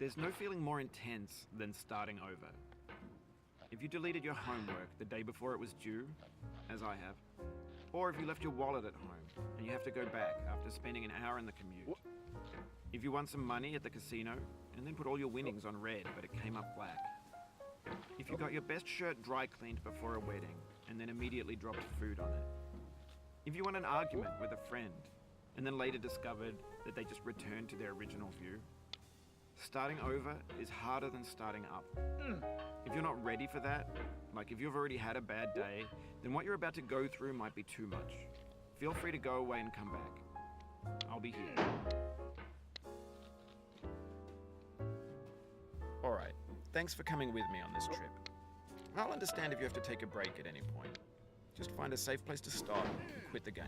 There's no feeling more intense than starting over. If you deleted your homework the day before it was due, as I have, or if you left your wallet at home and you have to go back after spending an hour in the commute. If you won some money at the casino and then put all your winnings on red but it came up black. If you got your best shirt dry cleaned before a wedding and then immediately dropped food on it. If you won an argument with a friend and then later discovered that they just returned to their original view. Starting over is harder than starting up. If you're not ready for that, like if you've already had a bad day, then what you're about to go through might be too much. Feel free to go away and come back. I'll be here. Alright, thanks for coming with me on this trip. I'll understand if you have to take a break at any point. Just find a safe place to stop and quit the game.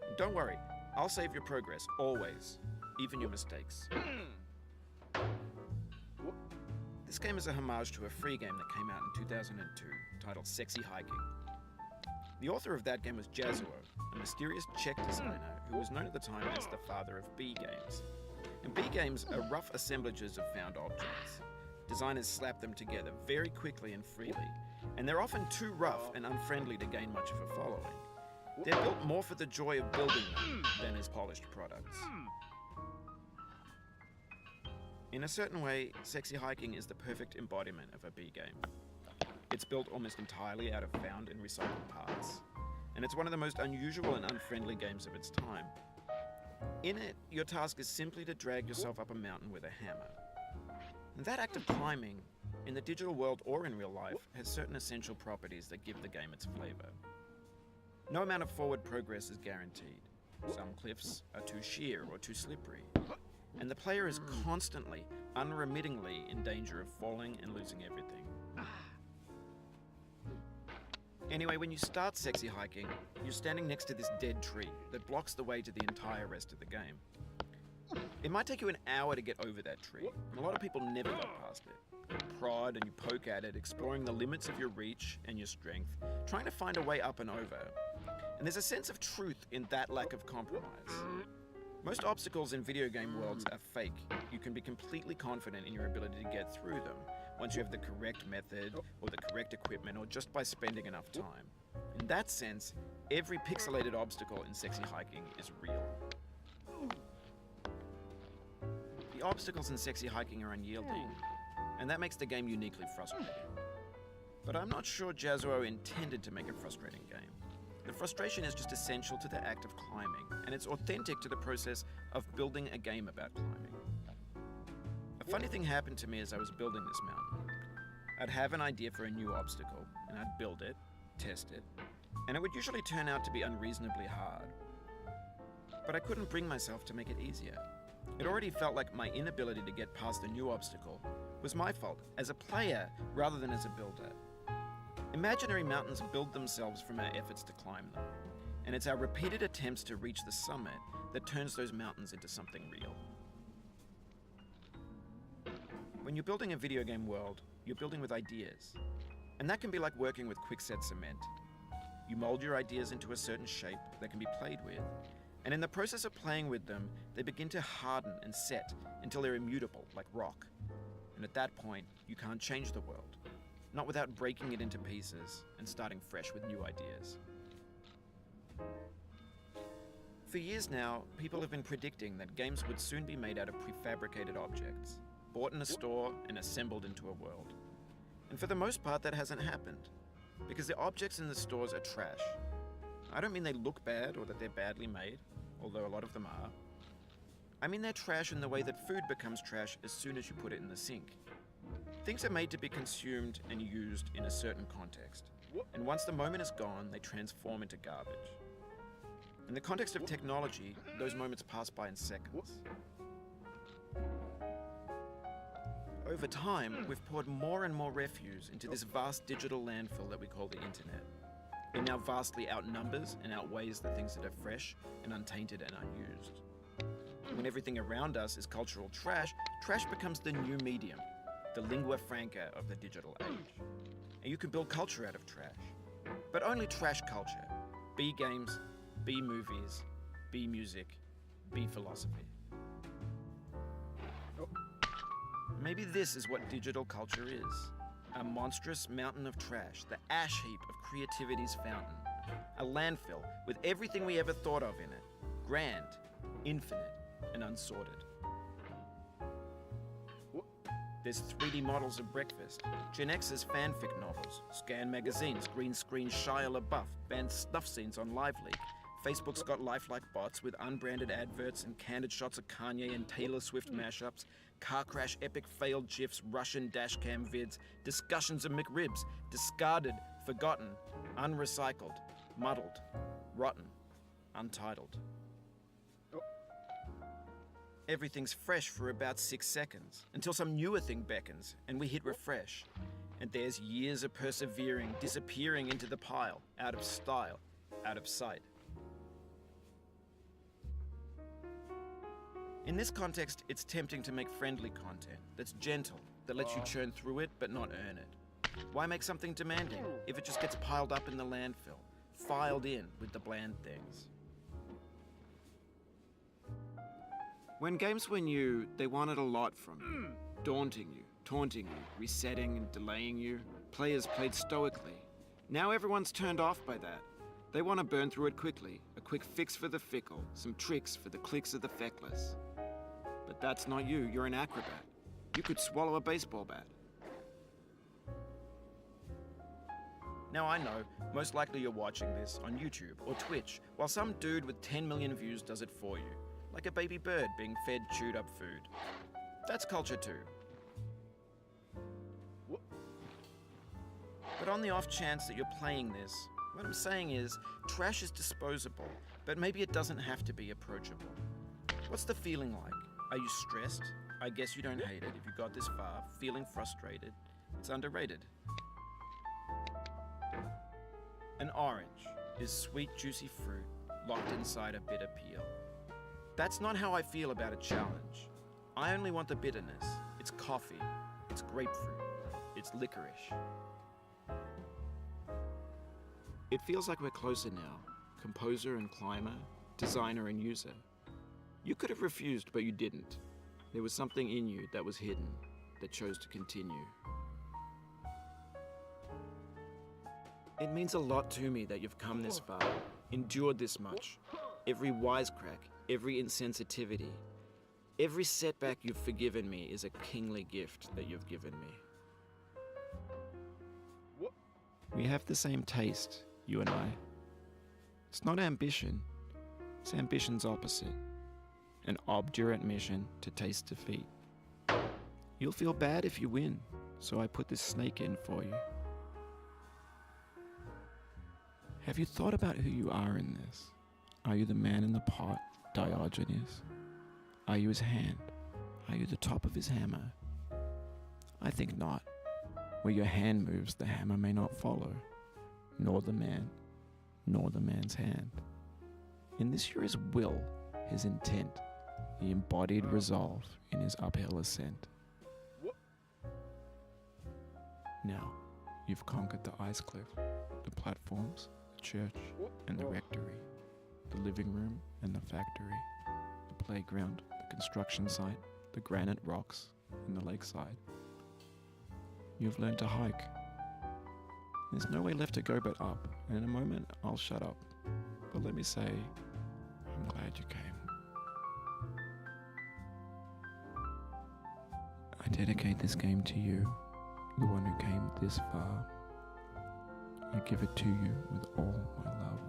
And don't worry, I'll save your progress, always, even your mistakes. This game is a homage to a free game that came out in 2002, titled Sexy Hiking. The author of that game was Jazzuo, a mysterious Czech designer who was known at the time as the father of B games. And B games are rough assemblages of found objects. Designers slap them together very quickly and freely, and they're often too rough and unfriendly to gain much of a following. They're built more for the joy of building them than as polished products. In a certain way, Sexy Hiking is the perfect embodiment of a B game. It's built almost entirely out of found and recycled parts, and it's one of the most unusual and unfriendly games of its time. In it, your task is simply to drag yourself up a mountain with a hammer. And that act of climbing, in the digital world or in real life, has certain essential properties that give the game its flavor. No amount of forward progress is guaranteed. Some cliffs are too sheer or too slippery, and the player is constantly, unremittingly in danger of falling and losing everything. Anyway, when you start Sexy Hiking, you're standing next to this dead tree that blocks the way to the entire rest of the game. It might take you an hour to get over that tree, and a lot of people never go past it. You prod and you poke at it, exploring the limits of your reach and your strength, trying to find a way up and over. And there's a sense of truth in that lack of compromise. Most obstacles in video game worlds are fake. You can be completely confident in your ability to get through them once you have the correct method or the correct equipment or just by spending enough time. In that sense, every pixelated obstacle in Sexy Hiking is real. The obstacles in Sexy Hiking are unyielding, and that makes the game uniquely frustrating. But I'm not sure Jazzuo intended to make a frustrating game. The frustration is just essential to the act of climbing, and it's authentic to the process of building a game about climbing. A funny thing happened to me as I was building this mountain. I'd have an idea for a new obstacle, and I'd build it, test it, and it would usually turn out to be unreasonably hard. But I couldn't bring myself to make it easier. It already felt like my inability to get past the new obstacle was my fault as a player rather than as a builder. Imaginary mountains build themselves from our efforts to climb them, and it's our repeated attempts to reach the summit that turns those mountains into something real. When you're building a video game world, you're building with ideas, and that can be like working with quickset cement. You mold your ideas into a certain shape that can be played with, and in the process of playing with them, they begin to harden and set until they're immutable, like rock. And at that point, you can't change the world. Not without breaking it into pieces and starting fresh with new ideas. For years now, people have been predicting that games would soon be made out of prefabricated objects, bought in a store and assembled into a world. And for the most part, that hasn't happened, because the objects in the stores are trash. I don't mean they look bad or that they're badly made, although a lot of them are. I mean they're trash in the way that food becomes trash as soon as you put it in the sink. Things are made to be consumed and used in a certain context, and once the moment is gone, they transform into garbage. In the context of technology, those moments pass by in seconds. Over time, we've poured more and more refuse into this vast digital landfill that we call the internet. It now vastly outnumbers and outweighs the things that are fresh and untainted and unused. When everything around us is cultural trash, trash becomes the new medium, the lingua franca of the digital age. And you can build culture out of trash, but only trash culture. B games, B movies, B music, B philosophy. Maybe this is what digital culture is. A monstrous mountain of trash, the ash heap of creativity's fountain. A landfill with everything we ever thought of in it. Grand, infinite, and unsorted. There's 3D models of breakfast, Gen X's fanfic novels, scan magazines, green screen Shia LaBeouf, banned snuff scenes on LiveLeak. Facebook's got lifelike bots with unbranded adverts and candid shots of Kanye and Taylor Swift mashups, car crash epic failed GIFs, Russian dashcam vids, discussions of McRibs, discarded, forgotten, unrecycled, muddled, rotten, untitled. Everything's fresh for about 6 seconds, until some newer thing beckons, and we hit refresh. And there's years of persevering, disappearing into the pile, out of style, out of sight. In this context, it's tempting to make friendly content that's gentle, that lets you churn through it but not earn it. Why make something demanding if it just gets piled up in the landfill, filed in with the bland things? When games were new, they wanted a lot from you. Daunting you, taunting you, resetting and delaying you. Players played stoically. Now everyone's turned off by that. They want to burn through it quickly. A quick fix for the fickle, some tricks for the clicks of the feckless. But that's not you, you're an acrobat. You could swallow a baseball bat. Now I know, most likely you're watching this on YouTube or Twitch, while some dude with 10 million views does it for you. Like a baby bird being fed chewed up food. That's culture too. But on the off chance that you're playing this, what I'm saying is, trash is disposable, but maybe it doesn't have to be approachable. What's the feeling like? Are you stressed? I guess you don't hate it if you got this far, feeling frustrated. It's underrated. An orange is sweet, juicy fruit locked inside a bitter peel. That's not how I feel about a challenge. I only want the bitterness. It's coffee. It's grapefruit. It's licorice. It feels like we're closer now. Composer and climber, designer and user. You could have refused, but you didn't. There was something in you that was hidden, that chose to continue. It means a lot to me that you've come this far, endured this much. Every wisecrack, every insensitivity, every setback you've forgiven me is a kingly gift that you've given me. We have the same taste, you and I. It's not ambition, it's ambition's opposite. An obdurate mission to taste defeat. You'll feel bad if you win, so I put this snake in for you. Have you thought about who you are in this? Are you the man in the pot, Diogenes? Are you his hand? Are you the top of his hammer? I think not. Where your hand moves, the hammer may not follow, nor the man, nor the man's hand. In this you're his will, his intent, the embodied resolve in his uphill ascent. Now, you've conquered the ice cliff, the platforms, the church, and the rectory, the living room and the factory, the playground, the construction site, the granite rocks, and the lakeside. You've learned to hike. There's no way left to go but up, and in a moment I'll shut up. But let me say, I'm glad you came. I dedicate this game to you, the one who came this far. I give it to you with all my love.